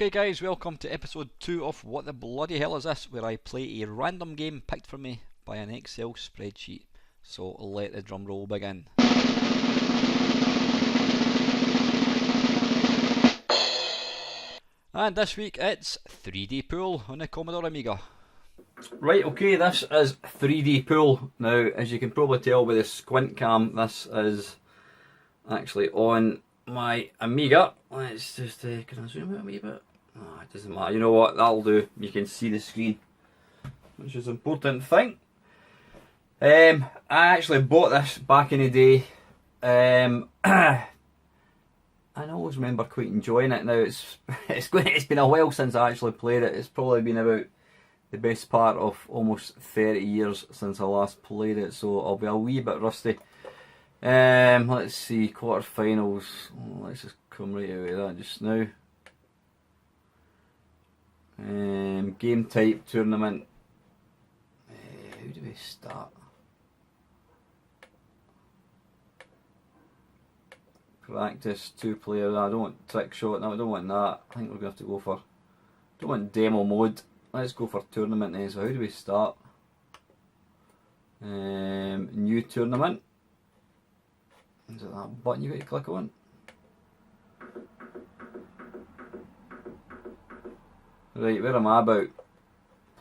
Okay guys, welcome to episode 2 of What the Bloody Hell Is This, where I play a random game picked for me by an Excel spreadsheet. So let the drum roll begin. And this week it's 3D Pool on the Commodore Amiga. Right, okay, this is 3D Pool. Now, as you can probably tell by the squint cam, this is actually on my Amiga. Let's just, can I zoom out a wee bit? Oh, it doesn't matter, you know what, that'll do. You can see the screen, which is an important thing. I actually bought this back in the day. I always remember quite enjoying it. Now it's been a while since I actually played it. It's probably been about the best part of almost 30 years since I last played it, so I'll be a wee bit rusty. Let's see, quarterfinals. Let's just come right out of that just now. Game type tournament. How do we start? Practice 2-player. I don't want trick shot. No, I don't want that. I think we're gonna have to go for. Don't want demo mode. Let's go for tournament then. So how do we start? New tournament. Is it that button you got to click on? Right, where am I about?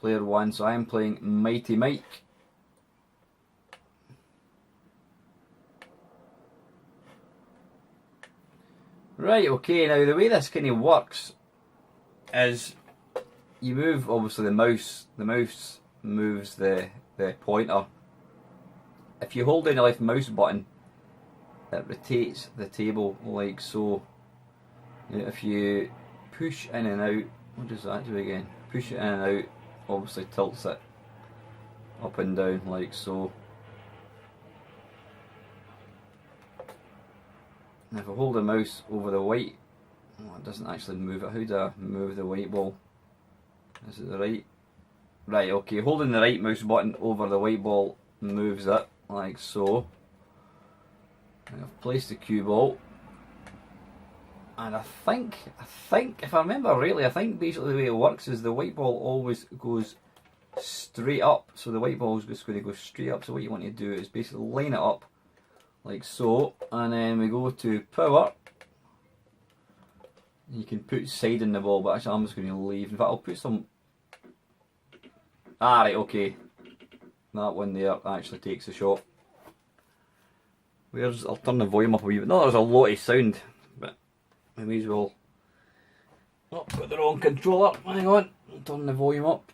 Player 1, so I am playing Mighty Mike. Right, okay, now the way this kind of works is you move, obviously the mouse moves the pointer. If you hold down the left mouse button, it rotates the table like so. If you push in and out, what does that do again? Push it in and out, obviously tilts it up and down like so. And if I hold the mouse over the white, oh, it doesn't actually move it. How do I move the white ball? Is it the right? Right, okay, holding the right mouse button over the white ball moves it like so. And I've placed the cue ball. And I think, if I remember rightly, I think basically the way it works is the white ball always goes straight up. So the white ball is just going to go straight up. So what you want to do is basically line it up like so. And then we go to power. You can put side in the ball, but actually I'm just going to leave. In fact, I'll put some... Ah, right, okay. That one there actually takes a shot. I'll turn the volume up a wee bit. No, there's a lot of sound, but I may as well not put the wrong controller. Hang on, I'll turn the volume up.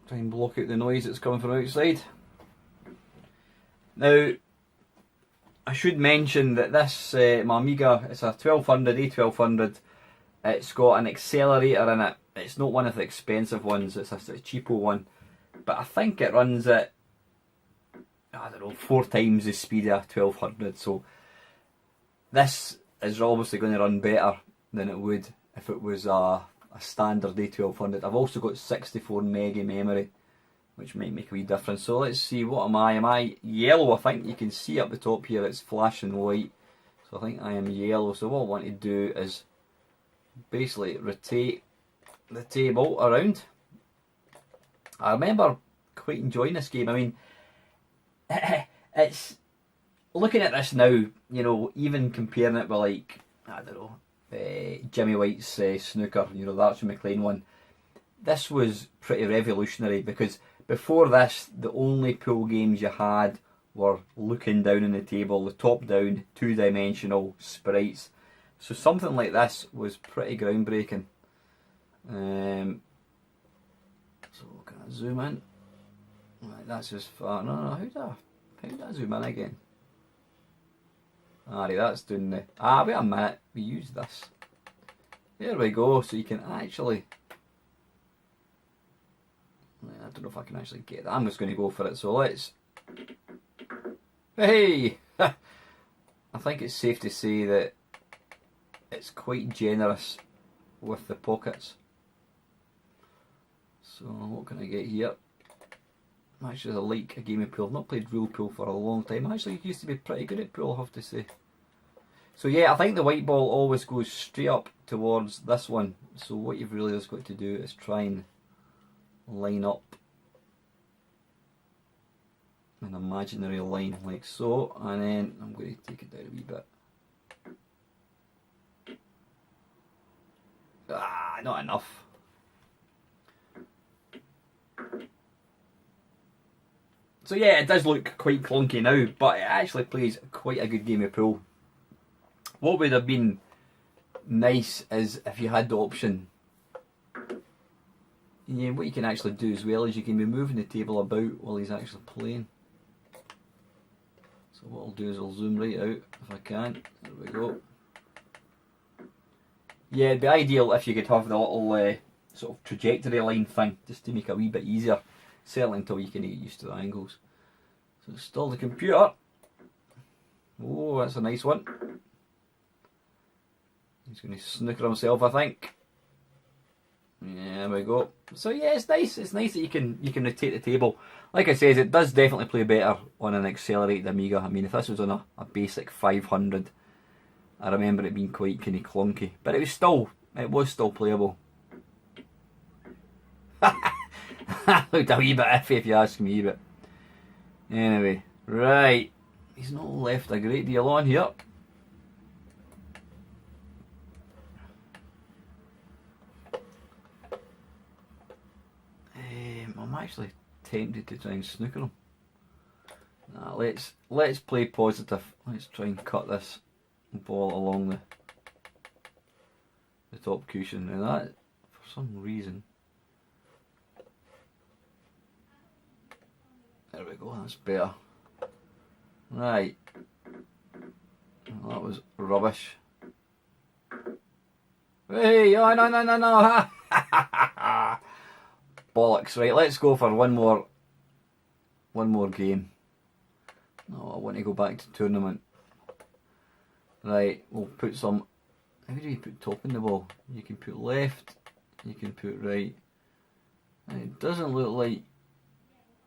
Try and block out the noise that's coming from outside. Now, I should mention that this, my Amiga, it's a 1200, A1200. It's got an accelerator in it. It's not one of the expensive ones, it's a sort of cheapo one. But I think it runs at, I don't know, 4 times the speed of a 1200. So this is obviously going to run better than it would if it was a standard A1200. I've also got 64 meg of memory, which might make a wee difference. So let's see, what am I? Am I yellow? I think you can see up the top here it's flashing white. So I think I am yellow. So what I want to do is basically rotate the table around. I remember quite enjoying this game. I mean, it's looking at this now, you know, even comparing it with like, I don't know, Jimmy White's snooker, you know, the Archie McLean one. This was pretty revolutionary because before this, the only pool games you had were looking down on the table, the top down, 2-dimensional sprites. So something like this was pretty groundbreaking. So can I zoom in? Right, that's as far. No, how do I zoom in again? Alright, that's doing the. Wait a minute. We use this. There we go. So you can actually. I don't know if I can actually get that. I'm just going to go for it. So let's. Hey! I think it's safe to say that it's quite generous with the pockets. So what can I get here? Actually, I like a game of pool. I've not played real pool for a long time. Actually, it used to be pretty good at pool, I have to say. So yeah, I think the white ball always goes straight up towards this one. So what you've really just got to do is try and line up an imaginary line like so, and then I'm going to take it down a wee bit. Ah, not enough. So yeah, it does look quite clunky now, but it actually plays quite a good game of pool. What would have been nice is if you had the option. Yeah, what you can actually do as well is you can be moving the table about while he's actually playing. So what I'll do is I'll zoom right out if I can. There we go. Yeah, it'd be ideal if you could have the little sort of trajectory line thing, just to make it a wee bit easier. Certainly until you can get used to the angles. So install the computer. Oh, that's a nice one. He's going to snooker himself, I think. Yeah, there we go. So yeah, it's nice. It's nice that you can rotate the table. Like I said, it does definitely play better on an accelerated Amiga. I mean, if this was on a basic 500, I remember it being quite kind of clunky, but it was still playable. Looked a wee bit iffy if you ask me, but anyway, right. He's not left a great deal on here. I'm actually tempted to try and snooker him. Nah, let's play positive. Let's try and cut this ball along the top cushion. Now that, for some reason, there we go. That's better. Right. Well, that was rubbish. Hey, oh no. Bollocks. Right, let's go for one more game. No, I want to go back to tournament. Right, we'll put some. How do you put top in the ball? You can put left, you can put right. And it doesn't look like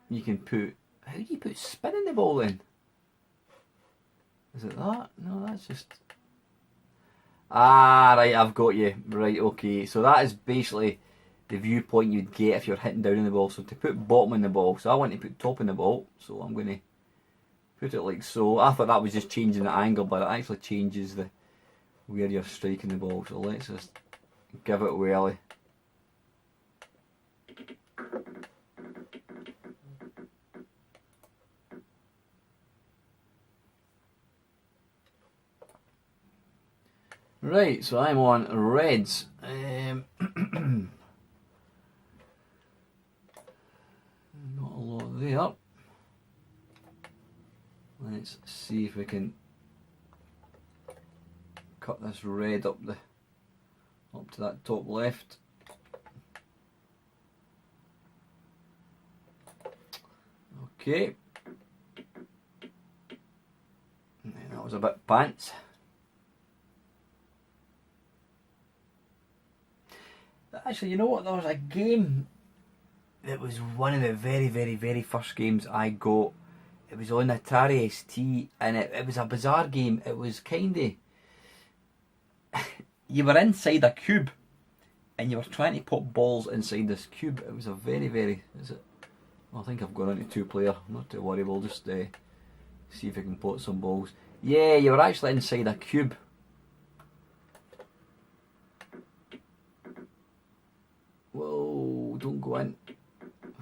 you can put. How do you put spin in the ball then? Is it that? No, that's just. Ah, right, I've got you. Right, okay. So that is basically the viewpoint you'd get if you're hitting down in the ball. So to put bottom in the ball, so I want to put top in the ball, so I'm going to put it like so. I thought that was just changing the angle, but it actually changes the where you're striking the ball. So let's just give it a whirly. Right, so I'm on reds. Not a lot there. Let's see if we can cut this red up to that top left. Okay. That was a bit pants. Actually, you know what? There was a game that was one of the very, very, very first games I got. It was on Atari ST, and it was a bizarre game. It was kind of... you were inside a cube, and you were trying to put balls inside this cube. It was a very, very... Well, I think I've gone into two-player. Not too worry, we'll just see if I can put some balls. Yeah, you were actually inside a cube. Whoa, don't go in.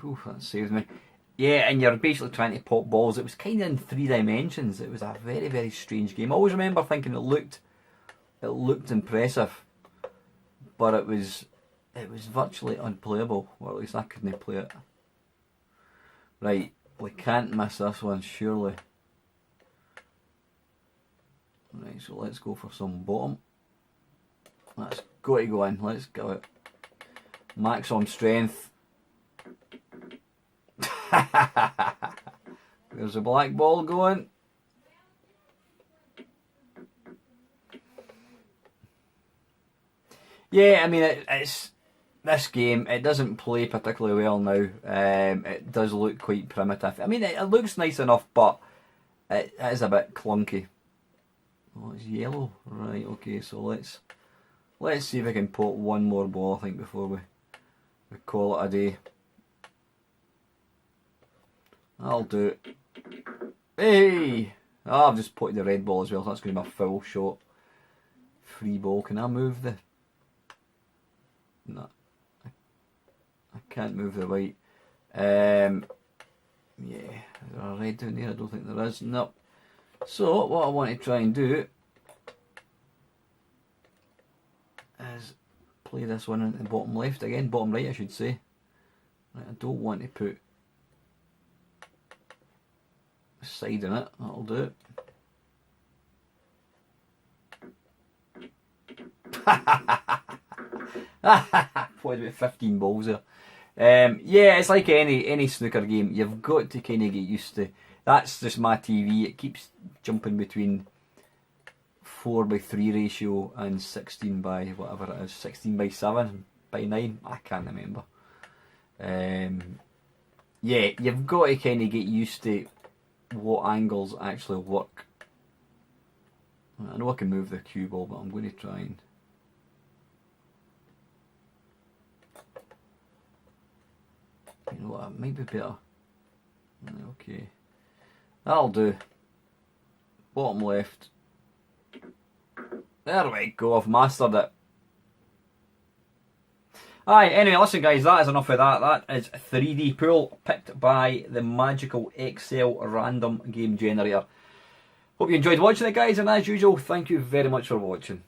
Ooh, that saved me. Yeah, and you're basically trying to pop balls. It was kind of in 3 dimensions. It was a very, very strange game. I always remember thinking it looked impressive, but it was virtually unplayable, or at least I couldn't play it. Right, we can't miss this one, surely. Right, so let's go for some bottom. That's got to go in. Let's give it max on strength. There's a black ball going. Yeah, I mean, it's this game. It doesn't play particularly well now. It does look quite primitive. I mean, it looks nice enough, but it is a bit clunky. Oh, it's yellow. Right, okay, so let's see if I can put one more ball, I think, before we call it a day. I'll do it. Hey! Oh, I've just put the red ball as well, so that's going to be my foul shot. Free ball. Can I move the... No. I can't move the white. Yeah. Is there a red down there? I don't think there is. No. So, what I want to try and do is play this one into the bottom left again. Bottom right, I should say. Right, I don't want to put a side in it. That'll do it. What about 15 balls there? Yeah, it's like any snooker game. You've got to kind of get used to. That's just my TV. It keeps jumping between 4:3 ratio and 16 by whatever it is. 16 by 7 by 9. I can't remember. Yeah, you've got to kind of get used to what angles actually work. I know I can move the cue ball, but I'm going to try and... You know what, it might be better. Okay. That'll do. Bottom left. There we go, I've mastered it. Aye, anyway, listen guys, that is enough of that. That is 3D Pool, picked by the magical Excel random game generator. Hope you enjoyed watching it guys, and as usual, thank you very much for watching.